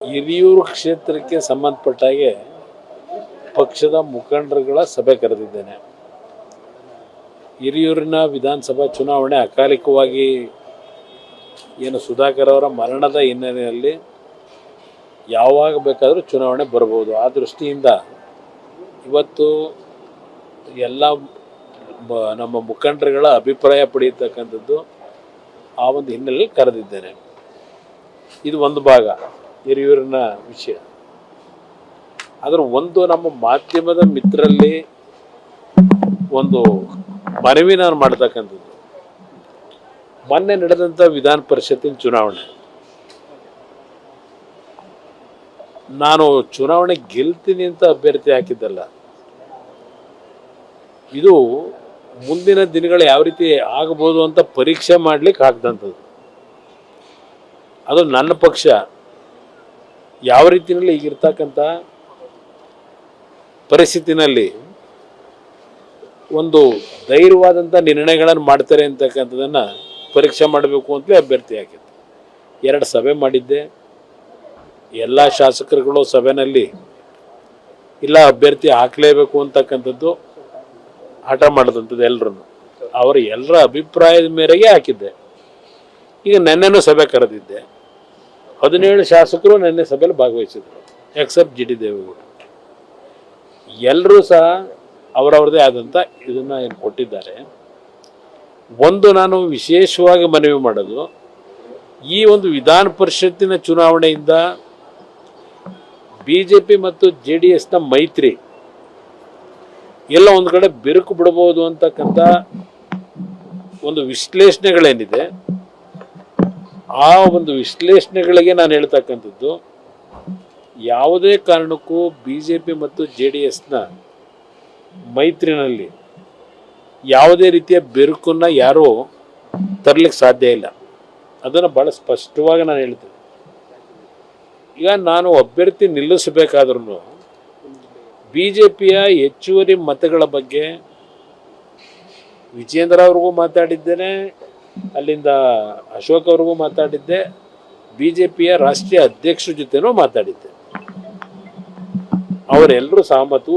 ಹಿರಿಯೂರು ಕ್ಷೇತ್ರಕ್ಕೆ ಸಂಬಂಧಪಟ್ಟ ಹಾಗೆ ಪಕ್ಷದ ಮುಖಂಡರುಗಳ ಸಭೆ ಕರೆದಿದ್ದೇನೆ. ಹಿರಿಯೂರಿನ ವಿಧಾನಸಭಾ ಚುನಾವಣೆ ಅಕಾಲಿಕವಾಗಿ ಏನು ಸುಧಾಕರ್ ಅವರ ಮರಣದ ಹಿನ್ನೆಲೆಯಲ್ಲಿ ಯಾವಾಗ ಬೇಕಾದರೂ ಚುನಾವಣೆ ಬರಬಹುದು. ಆ ದೃಷ್ಟಿಯಿಂದ ಇವತ್ತು ಎಲ್ಲ ನಮ್ಮ ಮುಖಂಡರುಗಳ ಅಭಿಪ್ರಾಯ ಪಡೆಯತಕ್ಕಂಥದ್ದು ಆ ಒಂದು ಹಿನ್ನೆಲೆಯಲ್ಲಿ ಕರೆದಿದ್ದೇನೆ. ಇದು ಒಂದು ಭಾಗ ಹಿರಿಯೂರಿನ ವಿಷಯ. ಆದರೆ ಒಂದು ನಮ್ಮ ಮಾಧ್ಯಮದ ಮಿತ್ರರಲ್ಲಿ ಒಂದು ಮನವಿ ನಾನು ಮಾಡ್ತಕ್ಕಂಥದ್ದು, ಮೊನ್ನೆ ನಡೆದಂಥ ವಿಧಾನ ಪರಿಷತ್ತಿನ ಚುನಾವಣೆ, ನಾನು ಚುನಾವಣೆ ಗೆಲ್ತೀನಿ ಅಂತ ಅಭ್ಯರ್ಥಿ ಹಾಕಿದ್ದಲ್ಲ. ಇದು ಮುಂದಿನ ದಿನಗಳು ಯಾವ ರೀತಿ ಆಗಬಹುದು ಅಂತ ಪರೀಕ್ಷೆ ಮಾಡ್ಲಿಕ್ಕೆ ಹಾಕಿದಂಥದ್ದು. ಅದು ನನ್ನ ಪಕ್ಷ ಯಾವ ರೀತಿಯಲ್ಲಿ ಈಗಿರ್ತಕ್ಕಂಥ ಪರಿಸ್ಥಿತಿನಲ್ಲಿ ಒಂದು ಧೈರ್ಯವಾದಂಥ ನಿರ್ಣಯಗಳನ್ನು ಮಾಡ್ತಾರೆ ಅಂತಕ್ಕಂಥದ್ದನ್ನು ಪರೀಕ್ಷೆ ಮಾಡಬೇಕು ಅಂತಲೇ ಅಭ್ಯರ್ಥಿ ಹಾಕಿದ್ದೆ. 2 ಸಭೆ ಮಾಡಿದ್ದೆ. ಎಲ್ಲ ಶಾಸಕರುಗಳು ಸಭೆಯಲ್ಲಿ ಇಲ್ಲ ಅಭ್ಯರ್ಥಿ ಹಾಕಲೇಬೇಕು ಅಂತಕ್ಕಂಥದ್ದು ಹಠ ಮಾಡಿದಂಥದ್ದು ಎಲ್ಲರೂ. ಅವರ ಎಲ್ಲರ ಅಭಿಪ್ರಾಯದ ಮೇರೆಗೆ ಹಾಕಿದ್ದೆ. ಈಗ ನೆನ್ನೆನೂ ಸಭೆ ಕರೆದಿದ್ದೆ. 17 ಶಾಸಕರು ನೆನ್ನೆ ಸಭೆಯಲ್ಲಿ ಭಾಗವಹಿಸಿದರು, ಎಕ್ಸೆಪ್ಟ್ ಜಿ ಟಿ ದೇವೇಗೌಡ. ಎಲ್ಲರೂ ಸಹ ಅವರವ್ರದೇ ಆದಂಥ ಇದನ್ನು ಏನು ಕೊಟ್ಟಿದ್ದಾರೆ. ಒಂದು ನಾನು ವಿಶೇಷವಾಗಿ ಮನವಿ ಮಾಡೋದು, ಈ ಒಂದು ವಿಧಾನ ಪರಿಷತ್ತಿನ ಚುನಾವಣೆಯಿಂದ BJP ಮತ್ತು JDSನ ಮೈತ್ರಿ ಎಲ್ಲ ಒಂದು ಕಡೆ ಬಿರುಕು ಬಿಡಬಹುದು ಅಂತಕ್ಕಂಥ ಒಂದು ವಿಶ್ಲೇಷಣೆಗಳೇನಿದೆ, ಆ ಒಂದು ವಿಶ್ಲೇಷಣೆಗಳಿಗೆ ನಾನು ಹೇಳ್ತಕ್ಕಂಥದ್ದು, ಯಾವುದೇ ಕಾರಣಕ್ಕೂ BJP ಮತ್ತು JDSನ ಮೈತ್ರಿನಲ್ಲಿ ಯಾವುದೇ ರೀತಿಯ ಬಿರುಕನ್ನು ಯಾರೂ ತರಲಿಕ್ಕೆ ಸಾಧ್ಯ ಇಲ್ಲ. ಅದನ್ನು ಭಾಳ ಸ್ಪಷ್ಟವಾಗಿ ನಾನು ಹೇಳ್ತೇನೆ. ಈಗ ನಾನು ಅಭ್ಯರ್ಥಿ ನಿಲ್ಲಿಸಬೇಕಾದ್ರೂ BJPಯ ಹೆಚ್ಚುವರಿ ಮತಗಳ ಬಗ್ಗೆ ವಿಜೇಂದ್ರ ಅವ್ರಿಗೂ ಮಾತಾಡಿದ್ದೇನೆ, ಅಲ್ಲಿಂದ ಅಶೋಕ್ ಅವ್ರಿಗೂ ಮಾತಾಡಿದ್ದೆ, BJPಯ ರಾಷ್ಟ್ರೀಯ ಅಧ್ಯಕ್ಷರ ಜೊತೆನೂ ಮಾತಾಡಿದ್ದೆ. ಅವರೆಲ್ಲರೂ ಸಹಮತವು